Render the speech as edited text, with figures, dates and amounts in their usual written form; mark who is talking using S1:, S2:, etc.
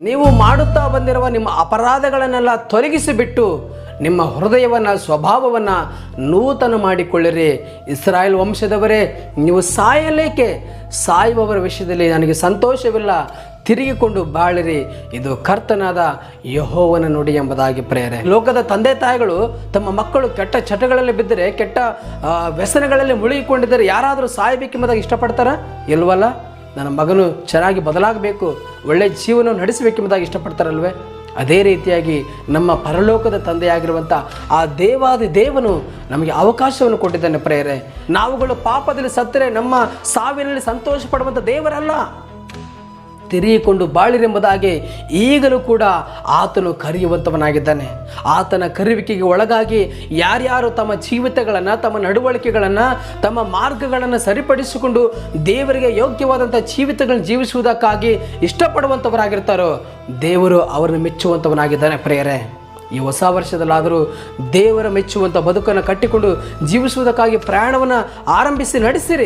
S1: ನೀವು ಮಾಡುತ್ತಾ ಬಂದಿರುವ ನಿಮ್ಮ ಅಪರಾಧಗಳನ್ನೆಲ್ಲ ತೊಲಗಿಸಿಬಿಟ್ಟು ನಿಮ್ಮ ಹೃದಯವನ್ನು ಸ್ವಭಾವವನ್ನು ನೂತನ ಮಾಡಿಕೊಳ್ಳಿರಿ. ಇಸ್ರಾಯೇಲ್ ವಂಶದವರೇ, ನೀವು ಸಾಯಲೇಕೆ? ಸಾಯುವವರ ವಿಷಯದಲ್ಲಿ ನನಗೆ ಸಂತೋಷವಿಲ್ಲ, ತಿರುಗಿಕೊಂಡು ಬಾಳಿರಿ, ಇದು ಕರ್ತನಾದ ಯೆಹೋವನ ನುಡಿ ಎಂಬುದಾಗಿ ಪ್ರೇರೆ. ಲೋಕದ ತಂದೆ ತಾಯಿಗಳು ತಮ್ಮ ಮಕ್ಕಳು ಕೆಟ್ಟ ಚಟಗಳಲ್ಲಿ ಬಿದ್ದರೆ, ಕೆಟ್ಟ ವ್ಯಸನಗಳಲ್ಲಿ ಮುಳುಗಿಕೊಂಡಿದ್ದರೆ ಯಾರಾದರೂ ಸಾಯಬೇಕೆಂಬುದಾಗಿ ಇಷ್ಟಪಡ್ತಾರ? ಇಲ್ವಲ್ಲ. ನನ್ನ ಮಗನು ಚೆನ್ನಾಗಿ ಬದಲಾಗಬೇಕು, ಒಳ್ಳೆಯ ಜೀವನ ನಡೆಸಬೇಕೆಂಬುದಾಗಿ ಇಷ್ಟಪಡ್ತಾರಲ್ವೇ? ಅದೇ ರೀತಿಯಾಗಿ ನಮ್ಮ ಪರಲೋಕದ ತಂದೆಯಾಗಿರುವಂಥ ಆ ದೇವಾದಿ ದೇವನು ನಮಗೆ ಅವಕಾಶವನ್ನು ಕೊಟ್ಟಿದ್ದಾನೆ ಪ್ರೇರೆ. ನಾವುಗಳು ಪಾಪದಲ್ಲಿ ಸತ್ತರೆ ನಮ್ಮ ಸಾವಿನಲ್ಲಿ ಸಂತೋಷ ಪಡುವಂಥ ದೇವರಲ್ಲ. ತಿರುಗಿಕೊಂಡು ಬಾಳಿರೆಂಬುದಾಗಿ ಈಗಲೂ ಕೂಡ ಆತನು ಕರೆಯುವಂಥವನಾಗಿದ್ದಾನೆ. ಆತನ ಕರೆಯುವಿಕೆಗೆ ಒಳಗಾಗಿ ಯಾರ್ಯಾರು ತಮ್ಮ ಜೀವಿತಗಳನ್ನು, ತಮ್ಮ ನಡವಳಿಕೆಗಳನ್ನು, ತಮ್ಮ ಮಾರ್ಗಗಳನ್ನು ಸರಿಪಡಿಸಿಕೊಂಡು ದೇವರಿಗೆ ಯೋಗ್ಯವಾದಂಥ ಜೀವಿತಗಳನ್ನು ಜೀವಿಸುವುದಕ್ಕಾಗಿ ಇಷ್ಟಪಡುವಂಥವರಾಗಿರ್ತಾರೋ ದೇವರು ಅವರನ್ನು ಮೆಚ್ಚುವಂಥವನಾಗಿದ್ದಾನೆ ಪ್ರೇರೆ. ಈ ಹೊಸ ವರ್ಷದಲ್ಲಾದರೂ ದೇವರ ಮೆಚ್ಚುವಂಥ ಬದುಕನ್ನು ಕಟ್ಟಿಕೊಂಡು ಜೀವಿಸುವುದಕ್ಕಾಗಿ ಪ್ರಯಾಣವನ್ನು ಆರಂಭಿಸಿ ನಡೆಸಿರಿ.